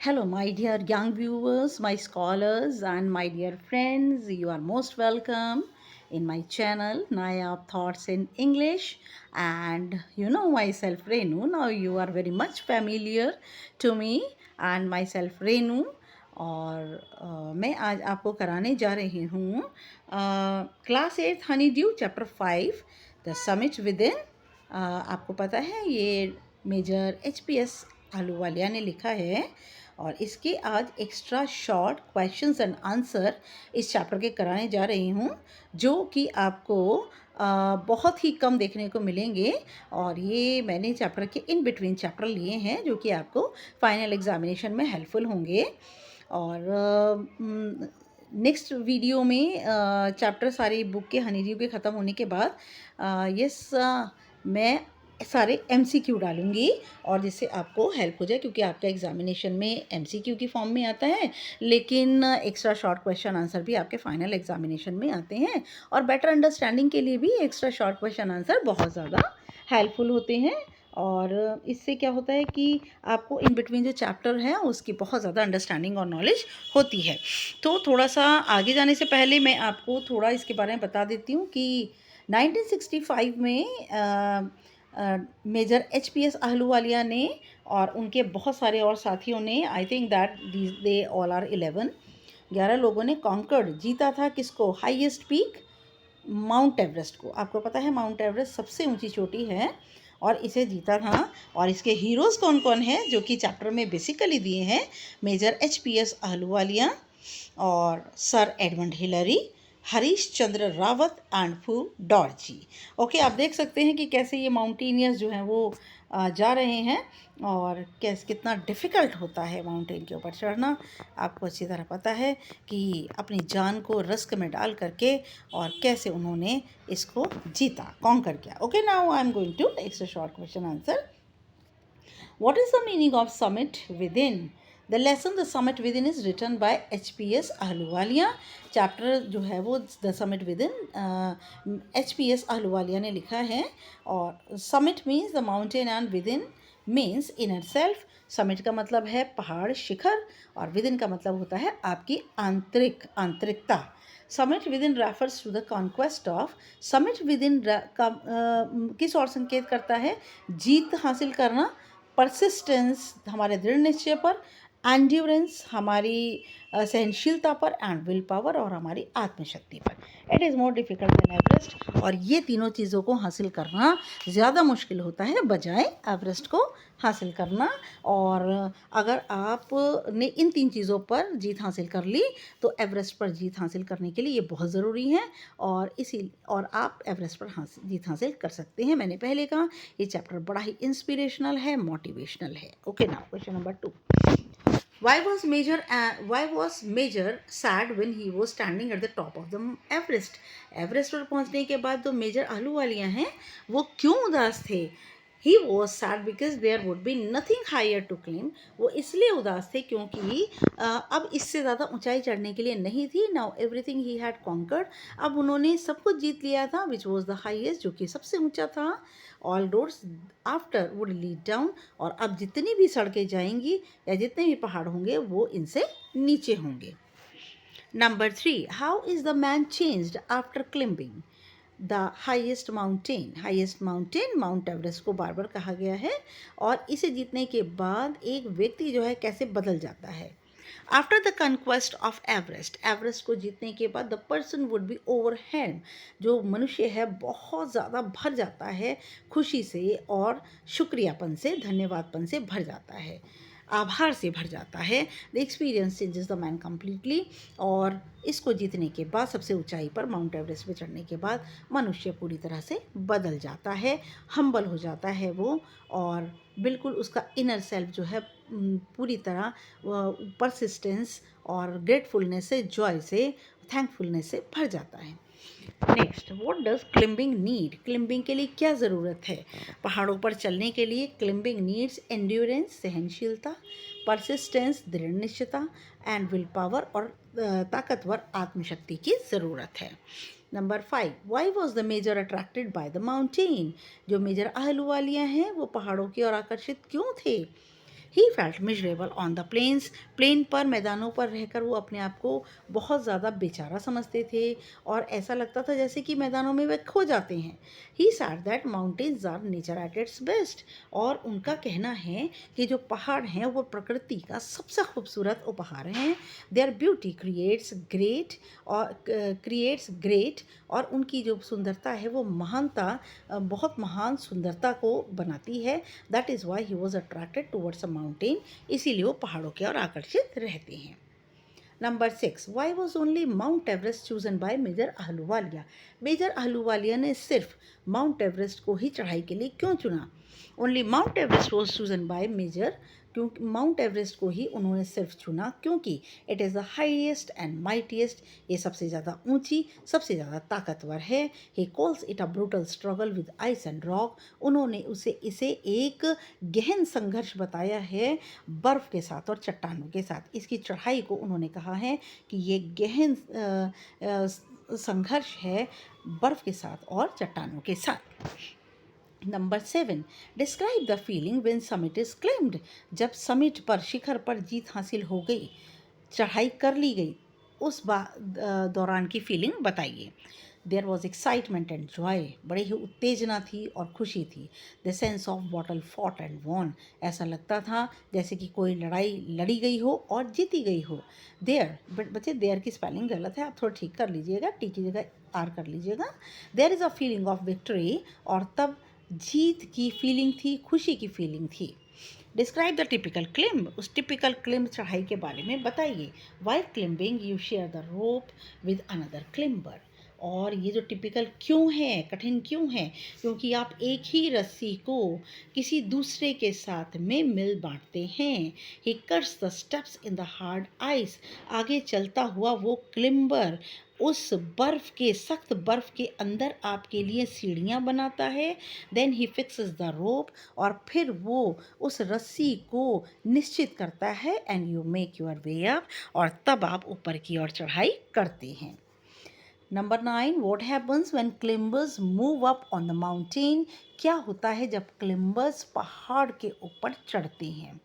Hello, my dear young viewers, my scholars, and my dear friends. You are most welcome in my channel, Nayab Thoughts in English. And you know myself, Renu. Now you are very much familiar to me and myself, Renu. और मैं आज आपको कराने जा रही हूँ class 8 Honey due chapter 5 the summit with in. आपको पता है ये मेजर एचपीएस आलूवालिया ने लिखा है और इसके आज extra short questions and answer इस चैप्टर के कराने जा रही हूँ जो कि आपको बहुत ही कम देखने को मिलेंगे। और ये मैंने चैप्टर के इन बिटवीन चैप्टर लिए हैं जो कि आपको फाइनल एग्जामिनेशन में हेल्पफुल होंगे। और नेक्स्ट वीडियो में चैप्टर सारी बुक के हनीड्यू के ख़त्म होने के बाद मैं सारे MCQ डालूंगी और जिससे आपको हेल्प हो जाए, क्योंकि आपका एग्जामिनेशन में MCQ की फॉर्म में आता है, लेकिन एक्स्ट्रा शॉर्ट क्वेश्चन आंसर भी आपके फाइनल एग्जामिनेशन में आते हैं। और बेटर अंडरस्टैंडिंग के लिए भी एक्स्ट्रा शॉर्ट क्वेश्चन आंसर बहुत ज़्यादा हेल्पफुल होते हैं। और इससे क्या होता है कि आपको इन बिटवीन जो चैप्टर है उसकी बहुत ज़्यादा अंडरस्टैंडिंग और नॉलेज होती है। तो थोड़ा सा आगे जाने से पहले मैं आपको थोड़ा इसके बारे में बता देती हूँ कि 1965 में मेजर एचपीएस आहलूवालिया ने और उनके बहुत सारे और साथियों ने, I think that they all are 11 लोगों ने कॉन्कर्ड, जीता था किसको? हाईएस्ट पीक माउंट एवरेस्ट को। आपको पता है माउंट एवरेस्ट सबसे ऊंची चोटी है और इसे जीता था। और इसके हीरोज़ कौन कौन है जो कि चैप्टर में बेसिकली दिए हैं? मेजर एचपीएस आहलूवालिया और sir Edmund Hillary, Harish Chandra Rawat and फू डॉर्जी। ओके, आप देख सकते हैं कि कैसे ये माउंटेनियर्स जो हैं वो जा रहे हैं और कैसे कितना डिफ़िकल्ट होता है माउंटेन के ऊपर चढ़ना। आपको अच्छी तरह पता है कि अपनी जान को रिस्क में डाल करके और कैसे उन्होंने इसको जीता, कॉन्कर किया। Okay, now I am going to take a short question answer. What is the meaning of summit within? The lesson The Summit Within is written by HPS Ahluwalia. Chapter जो है वो the summit with in HPS Ahluwalia ने लिखा है। और summit means the mountain and with in means inner self. Summit का मतलब है पहाड़, शिखर, और विद इन का मतलब होता है आपकी आंतरिकता। Summit within refers to the conquest of. Summit within किस ओर संकेत करता है? जीत हासिल करना, परसिस्टेंस हमारे दृढ़ निश्चय पर, एंड्योरेंस हमारी सहनशीलता पर, एंड विल पावर और हमारी आत्मशक्ति पर। It is more difficult than Everest. और ये तीनों चीज़ों को हासिल करना ज़्यादा मुश्किल होता है बजाय एवरेस्ट को हासिल करना। और अगर आपने इन 3 चीज़ों पर जीत हासिल कर ली तो एवरेस्ट पर जीत हासिल करने के लिए ये बहुत ज़रूरी है। और आप एवरेस्ट पर जीत हासिल कर सकते हैं। मैंने पहले कहा ये चैप्टर बड़ा ही इंस्पिरेशनल है, मोटिवेशनल है। Okay, now question number 2। Why was Major sad when he was standing at the top of the Everest? Everest पर पहुंचने के बाद जो मेजर आहलूवालिया हैं वो क्यों उदास थे? He was sad because there would be nothing higher to climb. वो इसलिए उदास थे क्योंकि अब इससे ज़्यादा ऊंचाई चढ़ने के लिए नहीं थी। Now everything he had conquered. अब उन्होंने सब कुछ जीत लिया था, which was the highest, जो कि सबसे ऊंचा था। All roads after would lead down. और अब जितनी भी सड़कें जाएंगी या जितने भी पहाड़ होंगे वो इनसे नीचे होंगे। Number 3, how is the man changed after climbing the highest mountain mount Everest को बार बार कहा गया है। और इसे जीतने के बाद एक व्यक्ति जो है कैसे बदल जाता है? After the conquest of Everest को जीतने के बाद द पर्सन वुड बी ओवरहेल्ड। जो मनुष्य है बहुत ज़्यादा भर जाता है खुशी से और शुक्रियापन से, धन्यवादपन से भर जाता है, आभार से भर जाता है। The experience changes the man completely. और इसको जीतने के बाद, सबसे ऊंचाई पर माउंट एवरेस्ट पे चढ़ने के बाद मनुष्य पूरी तरह से बदल जाता है, हम्बल हो जाता है वो, और बिल्कुल उसका इनर सेल्फ जो है पूरी तरह परसिस्टेंस और ग्रेटफुलनेस से, जॉय से, थैंकफुलनेस से भर जाता है। Next, what does climbing need? Climbing के लिए क्या ज़रूरत है? पहाड़ों पर चलने के लिए क्लिम्बिंग नीड्स एंड्योरेंस, सहनशीलता, परसिस्टेंस, दृढ़ निश्चयता, एंड विल पावर और ताकतवर आत्मशक्ति की ज़रूरत है। Number 5, why was the major attracted by the mountain? जो मेजर आहलूवालिया हैं वो पहाड़ों की ओर आकर्षित क्यों थे? He felt miserable on the plains, plain पर मैदानों पर रहकर वो अपने आप को बहुत ज़्यादा बेचारा समझते थे और ऐसा लगता था जैसे कि मैदानों में वे खो जाते हैं। He said that mountains are nature at its best, और उनका कहना है कि जो पहाड़ हैं वो प्रकृति का सबसे खूबसूरत उपहार हैं। देयर ब्यूटी क्रिएट्स ग्रेट, और उनकी जो सुंदरता है वो महानता बहुत महान सुंदरता को बनाती है। That is why he was attracted towards a mountain, इसीलिए वो पहाड़ों की ओर आकर्षित रहते हैं। Number 6, why was only Mount Everest chosen by Major Ahluwalia. Major Ahluwalia ने सिर्फ माउंट एवरेस्ट को ही चढ़ाई के लिए क्यों चुना? Only Mount Everest was chosen by major, क्योंकि माउंट एवरेस्ट को ही उन्होंने सिर्फ चुना क्योंकि it is the highest and mightiest, ये सबसे ज़्यादा ऊंची, सबसे ज़्यादा ताकतवर है। He calls it a brutal struggle with ice and rock, उन्होंने इसे एक गहन संघर्ष बताया है बर्फ़ के साथ और चट्टानों के साथ। इसकी चढ़ाई को उन्होंने कहा है कि ये गहन संघर्ष है बर्फ़ के साथ और चट्टानों के साथ। Number 7, describe the feeling when summit is claimed. जब समिट पर, शिखर पर जीत हासिल हो गई, चढ़ाई कर ली गई, उस दौरान की फीलिंग बताइए। There was excitement and joy, बड़ी ही उत्तेजना थी और खुशी थी। The sense of battle fought and won, ऐसा लगता था जैसे कि कोई लड़ाई लड़ी गई हो और जीती गई हो। देयर, बच्चे देयर की स्पेलिंग गलत है, आप थोड़ा ठीक कर लीजिएगा, टी की जगह आर कर लीजिएगा। There is a feeling of victory, और तब जीत की फीलिंग थी, खुशी की फीलिंग थी। डिस्क्राइब द टिपिकल क्लिम्ब, उस टिपिकल क्लिम्ब चढ़ाई के बारे में बताइए। While climbing you share the rope with another climber, और ये जो टिपिकल क्यों है, कठिन क्यों है, क्योंकि आप एक ही रस्सी को किसी दूसरे के साथ में मिल बांटते हैं। ही cuts the steps in the hard ice, आगे चलता हुआ वो क्लिम्बर उस सख्त बर्फ़ के अंदर आपके लिए सीढ़ियाँ बनाता है। Then he fixes the rope, और फिर वो उस रस्सी को निश्चित करता है। And you make your way up, और तब आप ऊपर की ओर चढ़ाई करते हैं। Number 9, what happens when climbers move up on the mountain, क्या होता है जब क्लिम्बर्स पहाड़ के ऊपर चढ़ते हैं।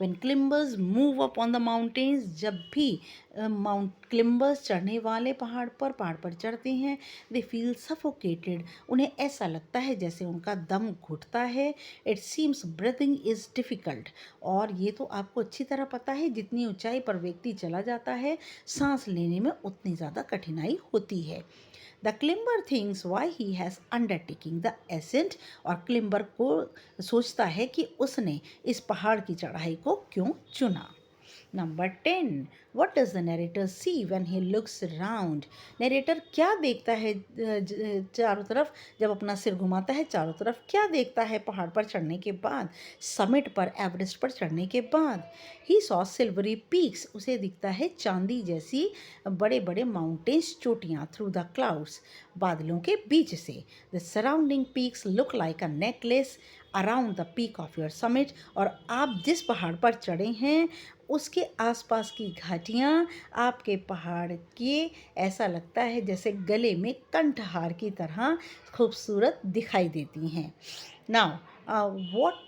When climbers move up on the mountains, जब भी क्लिम्बर्स चढ़ने वाले पहाड़ पर चढ़ते हैं, they feel suffocated, उन्हें ऐसा लगता है जैसे उनका दम घुटता है। It seems breathing is difficult, और ये तो आपको अच्छी तरह पता है, जितनी ऊंचाई पर व्यक्ति चला जाता है, सांस लेने में उतनी ज़्यादा कठिनाई होती है। The climber things why he has undertaking the ascent, और क्लिम्बर को सोचता है कि उसने इस पहाड़ की चढ़ाई को क्यों चुना। Number 10, what does the narrator see when he looks round, narrator क्या देखता है चारों तरफ, जब अपना सिर घुमाता है चारों तरफ, क्या देखता है पहाड़ पर चढ़ने के बाद, समिट पर, एवरेस्ट पर चढ़ने के बाद। ही सॉ सिल्वरी पीक्स, उसे दिखता है चांदी जैसी बड़े बड़े माउंटेन्स, चोटियाँ, थ्रू द क्लाउड्स, बादलों के बीच से। The surrounding peaks look like a necklace around the peak of your summit, और आप जिस पहाड़ पर चढ़े हैं उसके आसपास की घाटियाँ आपके पहाड़ के, ऐसा लगता है जैसे गले में कंठहार की तरह खूबसूरत दिखाई देती हैं। Now what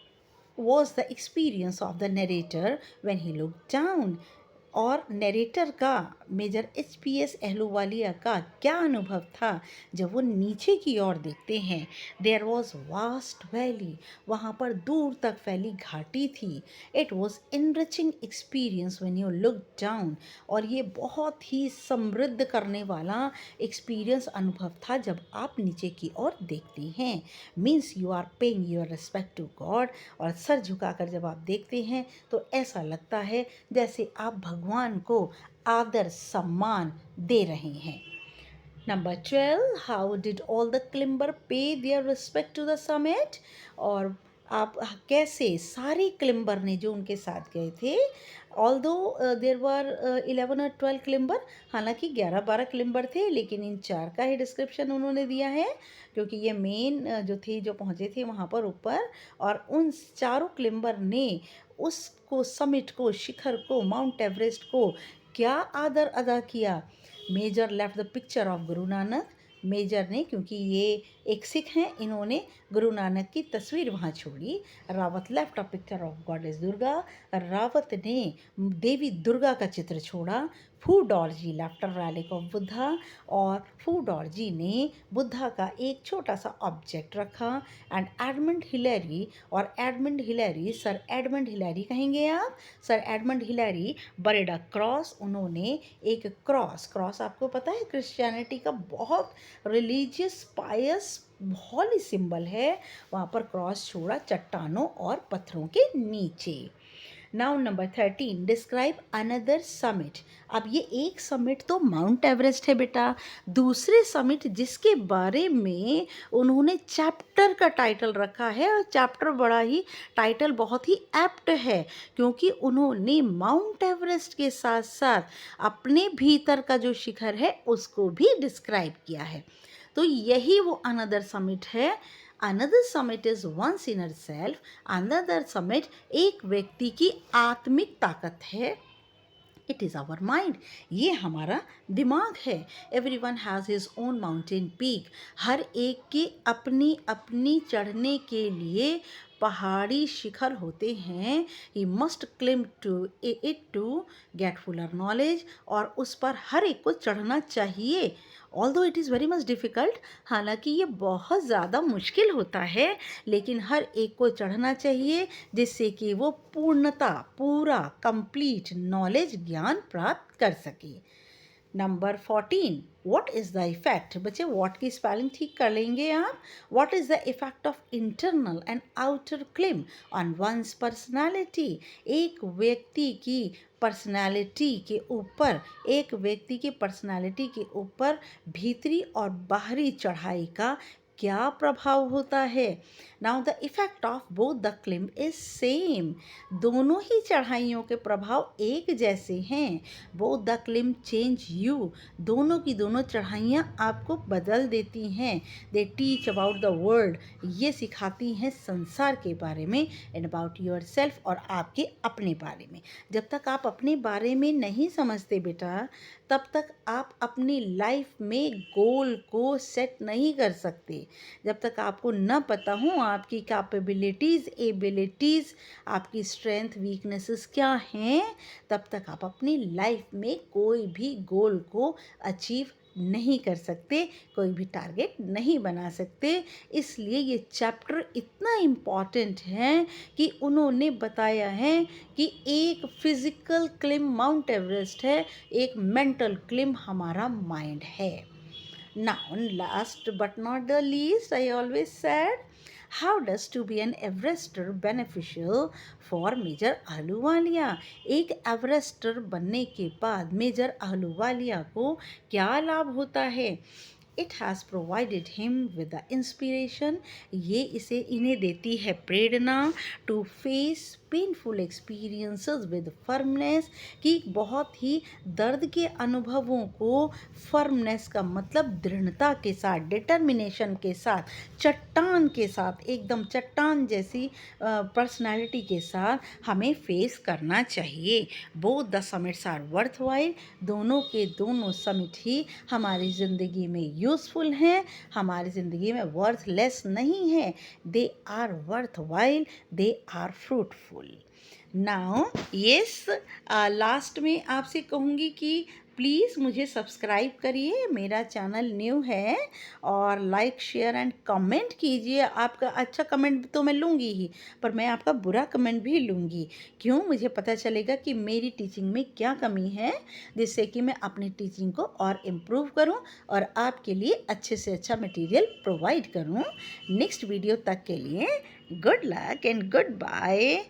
was the experience of the narrator when he looked down, और नरेटर का, मेजर एच.पी.एस. अहलूवालिया का क्या अनुभव था जब वो नीचे की ओर देखते हैं। देयर वॉज वास्ट वैली, वहाँ पर दूर तक फैली घाटी थी। It was enriching experience when you look down, और ये बहुत ही समृद्ध करने वाला एक्सपीरियंस अनुभव था जब आप नीचे की ओर देखते हैं। Means you are paying your respect to God, और सर झुकाकर जब आप देखते हैं तो ऐसा लगता है जैसे आप भगवान को आदर सम्मान दे रहे हैं। Number 12, how did all the climber pay their respect to the summit, और आप कैसे सारे क्लिम्बर ने जो उनके साथ गए थे, ऑल्दो देयर वर 11 और 12 क्लिम्बर, हालांकि 11-12 क्लिम्बर थे, लेकिन इन 4 का ही डिस्क्रिप्शन उन्होंने दिया है क्योंकि ये मेन जो थे, जो पहुँचे थे वहाँ पर ऊपर, और उन चारों क्लिम्बर ने उसको, समिट को, शिखर को, माउंट एवरेस्ट को क्या आदर अदा किया। Major left the picture of Guru Nanak, major ने, क्योंकि ये एक सिख हैं, इन्होंने गुरु नानक की तस्वीर वहाँ छोड़ी। Rawat left a picture of goddess Durga. Rawat ने देवी दुर्गा का चित्र छोड़ा। Phu Dorji left a relic of Buddha, और फू डॉर्जी ने बुद्धा का एक छोटा सा ऑब्जेक्ट रखा। एंड एडमंड हिलेरी, और Edmund Hillary, Sir Edmund Hillary कहेंगे आप, Sir Edmund Hillary buried a cross, उन्होंने एक क्रॉस आपको पता है क्रिश्चियनिटी का बहुत रिलीजियस पायस हॉली सिंबल है, वहाँ पर क्रॉस छोड़ा चट्टानों और पत्थरों के नीचे। Now number 13, describe another summit. अब ये एक समिट तो माउंट एवरेस्ट है बेटा, दूसरे समिट जिसके बारे में उन्होंने चैप्टर का टाइटल रखा है, और चैप्टर बड़ा ही टाइटल बहुत ही एप्ट है, क्योंकि उन्होंने माउंट एवरेस्ट के साथ साथ अपने भीतर का जो शिखर है उसको भी डिस्क्राइब किया है। तो यही वो अनदर समिट है। Another summit is one's inner self. Another summit एक व्यक्ति की आत्मिक ताकत है। इट इज़ आवर माइंड, ये हमारा दिमाग है। Every one has his own mountain peak. हर एक की अपनी अपनी चढ़ने के लिए पहाड़ी शिखर होते हैं। He must climb to it to get fuller knowledge, और उस पर हर एक को चढ़ना चाहिए। Although it is very much difficult, हालांकि ये बहुत ज़्यादा मुश्किल होता है, लेकिन हर एक को चढ़ना चाहिए जिससे कि वो पूर्णता, पूरा कंप्लीट नॉलेज, ज्ञान प्राप्त कर सके। Number 14, what is the effect. बच्चे व्हाट की स्पेलिंग ठीक कर लेंगे आप। What is the effect of internal and outer climb on one's personality. एक व्यक्ति की पर्सनालिटी के ऊपर, एक व्यक्ति की पर्सनालिटी के ऊपर भीतरी और बाहरी चढ़ाई का क्या प्रभाव होता है। Now the effect of both the climb is same. दोनों ही चढ़ाइयों के प्रभाव एक जैसे हैं। Both the climb change you. दोनों की दोनों चढ़ाइयाँ आपको बदल देती हैं। They teach about the world. ये सिखाती हैं संसार के बारे में, एंड अबाउट योर सेल्फ, और आपके अपने बारे में। जब तक आप अपने बारे में नहीं समझते बेटा, तब तक आप अपनी लाइफ में गोल को सेट नहीं कर सकते। जब तक आपको न पता हो आपकी कैपेबिलिटीज़, एबिलिटीज़, आपकी स्ट्रेंथ, वीकनेसेस क्या हैं, तब तक आप अपनी लाइफ में कोई भी गोल को अचीव नहीं कर सकते, कोई भी टारगेट नहीं बना सकते। इसलिए ये चैप्टर इतना इम्पॉर्टेंट है कि उन्होंने बताया है कि एक फिज़िकल क्लिम माउंट एवरेस्ट है, एक मेंटल क्लिम हमारा माइंड है। Now, last but not the least, I always said, how does to be an Everester beneficial for Major ahluwalia। एक एवरेस्टर बनने के बाद मेजर ahluwalia को क्या लाभ होता है। It has provided him with the inspiration. ये इन्हें देती है प्रेरणा to face painful experiences with firmness, कि बहुत ही दर्द के अनुभवों को फर्मनेस का मतलब दृढ़ता के साथ, डिटर्मिनेशन के साथ, चट्टान के साथ, एकदम चट्टान जैसी पर्सनालिटी के साथ हमें फेस करना चाहिए। Both the summits are worthwhile. दोनों के दोनों समिट ही हमारी ज़िंदगी में यूज़फुल हैं, हमारी ज़िंदगी में वर्थलेस नहीं है। They are worthwhile, they are fruitful. Now yes, last में आपसे कहूँगी कि प्लीज़ मुझे सब्सक्राइब करिए, मेरा चैनल न्यू है, और लाइक, शेयर एंड कमेंट कीजिए। आपका अच्छा कमेंट तो मैं लूँगी ही, पर मैं आपका बुरा कमेंट भी लूँगी। क्यों, मुझे पता चलेगा कि मेरी टीचिंग में क्या कमी है, जिससे कि मैं अपनी टीचिंग को और इम्प्रूव करूँ और आपके लिए अच्छे से अच्छा मटेरियल प्रोवाइड करूँ। नेक्स्ट वीडियो तक के लिए good luck and good bye.